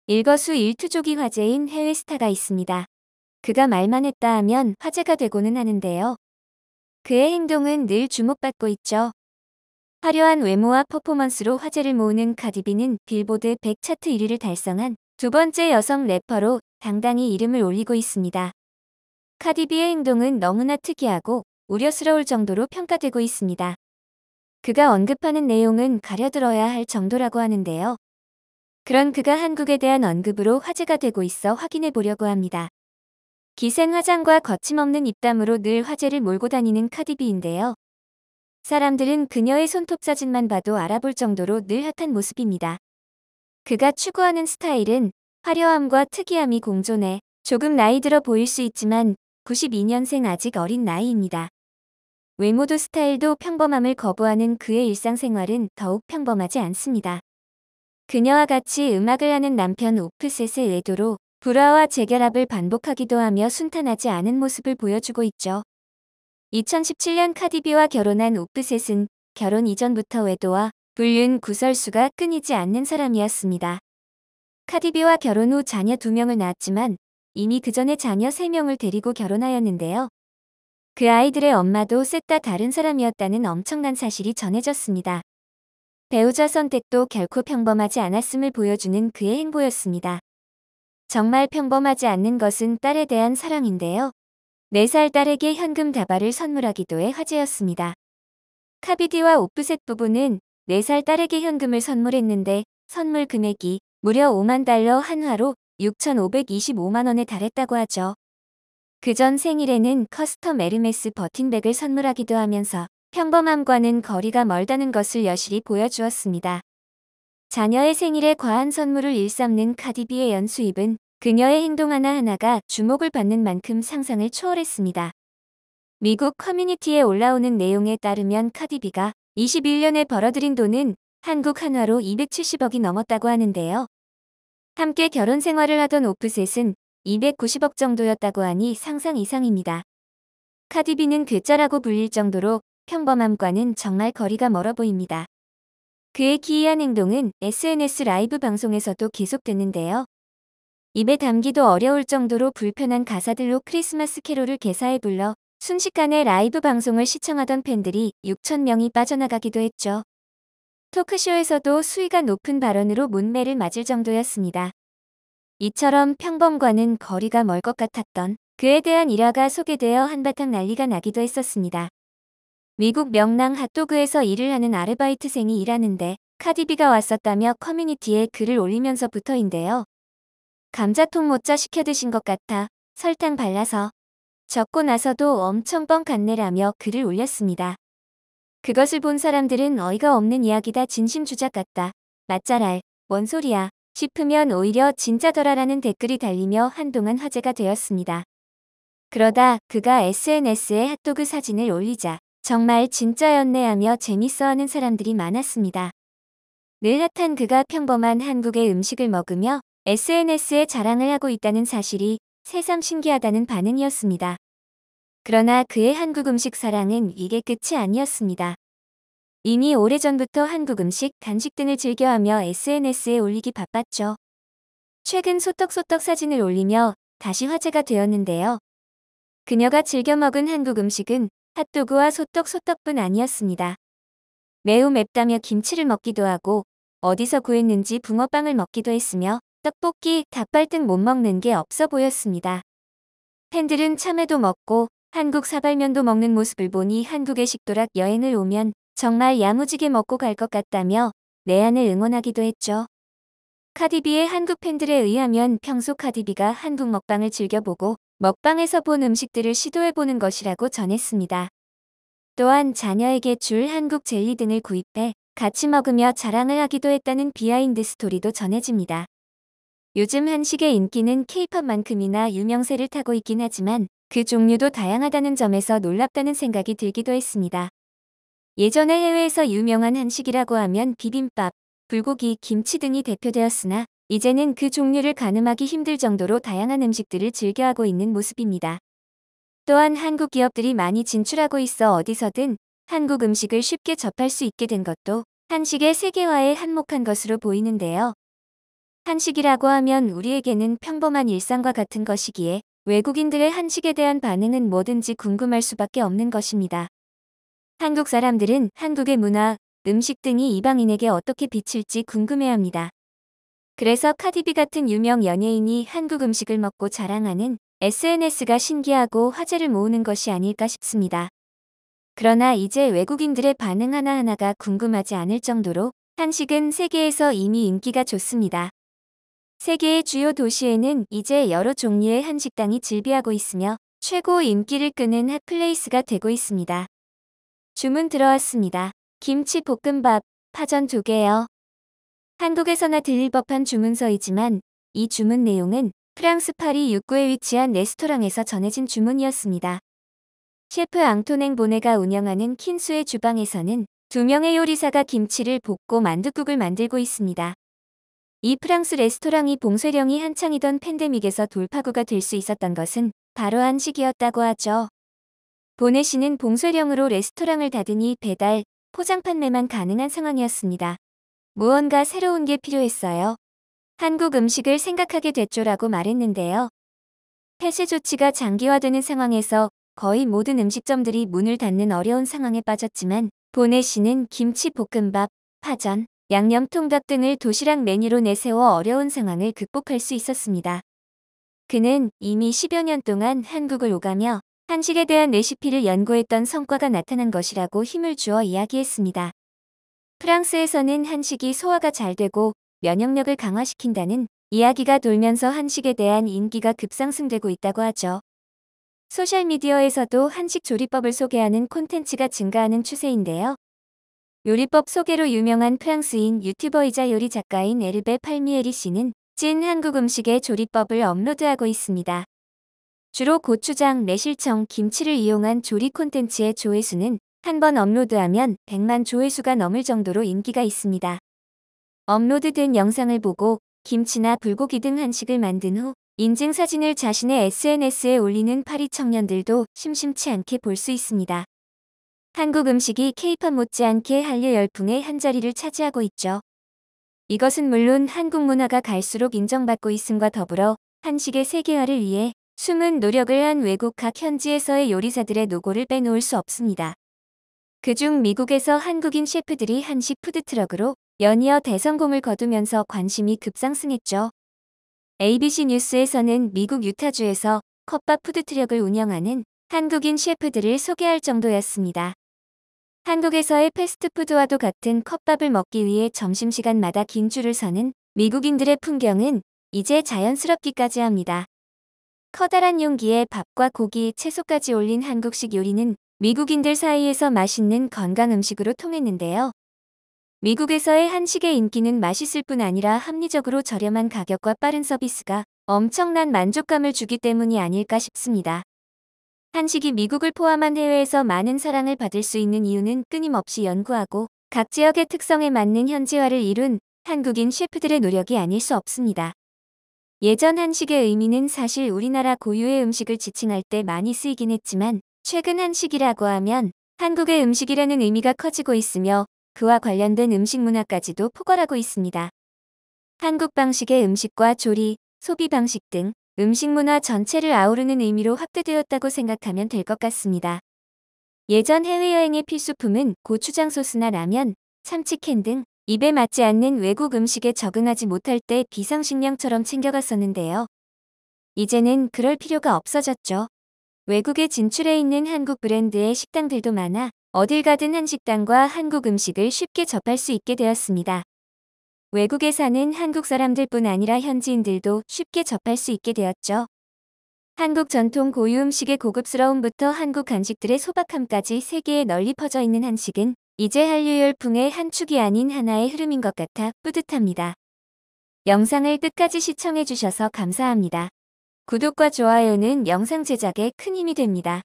일거수일투족이 화제인 해외 스타가 있습니다. 그가 말만 했다 하면 화제가 되고는 하는데요. 그의 행동은 늘 주목받고 있죠. 화려한 외모와 퍼포먼스로 화제를 모으는 카디비는 빌보드 100 차트 1위를 달성한 두 번째 여성 래퍼로 당당히 이름을 올리고 있습니다. 카디비의 행동은 너무나 특이하고 우려스러울 정도로 평가되고 있습니다. 그가 언급하는 내용은 가려들어야 할 정도라고 하는데요. 그런 그가 한국에 대한 언급으로 화제가 되고 있어 확인해 보려고 합니다. 기생 화장과 거침없는 입담으로 늘 화제를 몰고 다니는 카디비인데요. 사람들은 그녀의 손톱 사진만 봐도 알아볼 정도로 늘 핫한 모습입니다. 그가 추구하는 스타일은 화려함과 특이함이 공존해 조금 나이 들어 보일 수 있지만 92년생 아직 어린 나이입니다. 외모도 스타일도 평범함을 거부하는 그의 일상생활은 더욱 평범하지 않습니다. 그녀와 같이 음악을 하는 남편 오프셋의 외도로 불화와 재결합을 반복하기도 하며 순탄하지 않은 모습을 보여주고 있죠. 2017년 카디비와 결혼한 오프셋은 결혼 이전부터 외도와 불륜 구설수가 끊이지 않는 사람이었습니다. 카디비와 결혼 후 자녀 2명을 낳았지만 이미 그 전에 자녀 3명을 데리고 결혼하였는데요. 그 아이들의 엄마도 셋 다 다른 사람이었다는 엄청난 사실이 전해졌습니다. 배우자 선택도 결코 평범하지 않았음을 보여주는 그의 행보였습니다. 정말 평범하지 않는 것은 딸에 대한 사랑인데요. 4살 딸에게 현금 다발을 선물하기도 해 화제였습니다. 카디비와 오프셋 부부는 4살 딸에게 현금을 선물했는데 선물 금액이 무려 5만 달러 한화로 6,525만 원에 달했다고 하죠. 그 전 생일에는 커스텀 에르메스 버틴백을 선물하기도 하면서 평범함과는 거리가 멀다는 것을 여실히 보여주었습니다. 자녀의 생일에 과한 선물을 일삼는 카디비의 연수입은 그녀의 행동 하나하나가 주목을 받는 만큼 상상을 초월했습니다. 미국 커뮤니티에 올라오는 내용에 따르면 카디비가 21년에 벌어들인 돈은 한국 한화로 270억이 넘었다고 하는데요. 함께 결혼 생활을 하던 오프셋은 290억 정도였다고 하니 상상 이상입니다. 카디비는 괴짜라고 불릴 정도로 평범함과는 정말 거리가 멀어 보입니다. 그의 기이한 행동은 SNS 라이브 방송에서도 계속됐는데요. 입에 담기도 어려울 정도로 불편한 가사들로 크리스마스 캐롤을 개사해 불러 순식간에 라이브 방송을 시청하던 팬들이 6천 명이 빠져나가기도 했죠. 토크쇼에서도 수위가 높은 발언으로 문매를 맞을 정도였습니다. 이처럼 평범과는 거리가 멀 것 같았던 그에 대한 일화가 소개되어 한바탕 난리가 나기도 했었습니다. 미국 명랑 핫도그에서 일을 하는 아르바이트생이 일하는데 카디비가 왔었다며 커뮤니티에 글을 올리면서부터인데요. 감자통 모짜 시켜 드신 것 같아 설탕 발라서 적고 나서도 엄청 뻥 같네라며 글을 올렸습니다. 그것을 본 사람들은 어이가 없는 이야기다 진심 주작 같다. 맞잘알 뭔 소리야 싶으면 오히려 진짜더라라는 댓글이 달리며 한동안 화제가 되었습니다. 그러다 그가 SNS에 핫도그 사진을 올리자 정말 진짜였네 하며 재밌어하는 사람들이 많았습니다. 늘 핫한 그가 평범한 한국의 음식을 먹으며 SNS에 자랑을 하고 있다는 사실이 새삼 신기하다는 반응이었습니다. 그러나 그의 한국 음식 사랑은 이게 끝이 아니었습니다. 이미 오래전부터 한국 음식, 간식 등을 즐겨하며 SNS에 올리기 바빴죠. 최근 소떡소떡 사진을 올리며 다시 화제가 되었는데요. 그녀가 즐겨 먹은 한국 음식은 핫도그와 소떡소떡뿐 아니었습니다. 매우 맵다며 김치를 먹기도 하고 어디서 구했는지 붕어빵을 먹기도 했으며 떡볶이, 닭발 등 못 먹는 게 없어 보였습니다. 팬들은 참외도 먹고 한국 사발면도 먹는 모습을 보니 한국에 식도락 여행을 오면 정말 야무지게 먹고 갈 것 같다며 내한을 응원하기도 했죠. 카디비의 한국 팬들에 의하면 평소 카디비가 한국 먹방을 즐겨보고 먹방에서 본 음식들을 시도해보는 것이라고 전했습니다. 또한 자녀에게 줄 한국 젤리 등을 구입해 같이 먹으며 자랑을 하기도 했다는 비하인드 스토리도 전해집니다. 요즘 한식의 인기는 케이팝만큼이나 유명세를 타고 있긴 하지만 그 종류도 다양하다는 점에서 놀랍다는 생각이 들기도 했습니다. 예전에 해외에서 유명한 한식이라고 하면 비빔밥, 불고기, 김치 등이 대표되었으나 이제는 그 종류를 가늠하기 힘들 정도로 다양한 음식들을 즐겨하고 있는 모습입니다. 또한 한국 기업들이 많이 진출하고 있어 어디서든 한국 음식을 쉽게 접할 수 있게 된 것도 한식의 세계화에 한몫한 것으로 보이는데요. 한식이라고 하면 우리에게는 평범한 일상과 같은 것이기에 외국인들의 한식에 대한 반응은 뭐든지 궁금할 수밖에 없는 것입니다. 한국 사람들은 한국의 문화, 음식 등이 이방인에게 어떻게 비칠지 궁금해합니다. 그래서 카디비 같은 유명 연예인이 한국 음식을 먹고 자랑하는 SNS가 신기하고 화제를 모으는 것이 아닐까 싶습니다. 그러나 이제 외국인들의 반응 하나하나가 궁금하지 않을 정도로 한식은 세계에서 이미 인기가 좋습니다. 세계의 주요 도시에는 이제 여러 종류의 한식당이 즐비하고 있으며 최고 인기를 끄는 핫플레이스가 되고 있습니다. 주문 들어왔습니다. 김치 볶음밥, 파전 2개요. 한국에서나 들릴 법한 주문서이지만 이 주문 내용은 프랑스 파리 6구에 위치한 레스토랑에서 전해진 주문이었습니다. 셰프 앙토냉 보네가 운영하는 킨수의 주방에서는 2명의 요리사가 김치를 볶고 만둣국을 만들고 있습니다. 이 프랑스 레스토랑이 봉쇄령이 한창이던 팬데믹에서 돌파구가 될 수 있었던 것은 바로 한식이었다고 하죠. 보네 씨는 봉쇄령으로 레스토랑을 닫으니 배달, 포장 판매만 가능한 상황이었습니다. 무언가 새로운 게 필요했어요. 한국 음식을 생각하게 됐죠라고 말했는데요. 폐쇄 조치가 장기화되는 상황에서 거의 모든 음식점들이 문을 닫는 어려운 상황에 빠졌지만 보네 씨는 김치 볶음밥, 파전, 양념통닭 등을 도시락 메뉴로 내세워 어려운 상황을 극복할 수 있었습니다. 그는 이미 10여 년 동안 한국을 오가며 한식에 대한 레시피를 연구했던 성과가 나타난 것이라고 힘을 주어 이야기했습니다. 프랑스에서는 한식이 소화가 잘 되고 면역력을 강화시킨다는 이야기가 돌면서 한식에 대한 인기가 급상승되고 있다고 하죠. 소셜미디어에서도 한식 조리법을 소개하는 콘텐츠가 증가하는 추세인데요. 요리법 소개로 유명한 프랑스인 유튜버이자 요리 작가인 에르베 팔미에리 씨는 찐 한국 음식의 조리법을 업로드하고 있습니다. 주로 고추장, 매실청, 김치를 이용한 조리 콘텐츠의 조회수는 한 번 업로드하면 100만 조회수가 넘을 정도로 인기가 있습니다. 업로드된 영상을 보고 김치나 불고기 등 한식을 만든 후 인증 사진을 자신의 SNS에 올리는 파리 청년들도 심심치 않게 볼 수 있습니다. 한국 음식이 K-팝 못지않게 한류 열풍의 한자리를 차지하고 있죠. 이것은 물론 한국 문화가 갈수록 인정받고 있음과 더불어 한식의 세계화를 위해 숨은 노력을 한 외국 각 현지에서의 요리사들의 노고를 빼놓을 수 없습니다. 그중 미국에서 한국인 셰프들이 한식 푸드트럭으로 연이어 대성공을 거두면서 관심이 급상승했죠. ABC 뉴스에서는 미국 유타주에서 컵밥 푸드트럭을 운영하는 한국인 셰프들을 소개할 정도였습니다. 한국에서의 패스트푸드와도 같은 컵밥을 먹기 위해 점심시간마다 긴 줄을 서는 미국인들의 풍경은 이제 자연스럽기까지 합니다. 커다란 용기에 밥과 고기, 채소까지 올린 한국식 요리는 미국인들 사이에서 맛있는 건강 음식으로 통했는데요. 미국에서의 한식의 인기는 맛있을 뿐 아니라 합리적으로 저렴한 가격과 빠른 서비스가 엄청난 만족감을 주기 때문이 아닐까 싶습니다. 한식이 미국을 포함한 해외에서 많은 사랑을 받을 수 있는 이유는 끊임없이 연구하고 각 지역의 특성에 맞는 현지화를 이룬 한국인 셰프들의 노력이 아닐 수 없습니다. 예전 한식의 의미는 사실 우리나라 고유의 음식을 지칭할 때 많이 쓰이긴 했지만 최근 한식이라고 하면 한국의 음식이라는 의미가 커지고 있으며 그와 관련된 음식 문화까지도 포괄하고 있습니다. 한국 방식의 음식과 조리, 소비 방식 등 음식 문화 전체를 아우르는 의미로 확대되었다고 생각하면 될 것 같습니다. 예전 해외여행의 필수품은 고추장 소스나 라면, 참치캔 등 입에 맞지 않는 외국 음식에 적응하지 못할 때 비상식량처럼 챙겨갔었는데요. 이제는 그럴 필요가 없어졌죠. 외국에 진출해 있는 한국 브랜드의 식당들도 많아 어딜 가든 한식당과 한국 음식을 쉽게 접할 수 있게 되었습니다. 외국에 사는 한국 사람들뿐 아니라 현지인들도 쉽게 접할 수 있게 되었죠. 한국 전통 고유 음식의 고급스러움부터 한국 간식들의 소박함까지 세계에 널리 퍼져 있는 한식은 이제 한류 열풍의 한 축이 아닌 하나의 흐름인 것 같아 뿌듯합니다. 영상을 끝까지 시청해주셔서 감사합니다. 구독과 좋아요는 영상 제작에 큰 힘이 됩니다.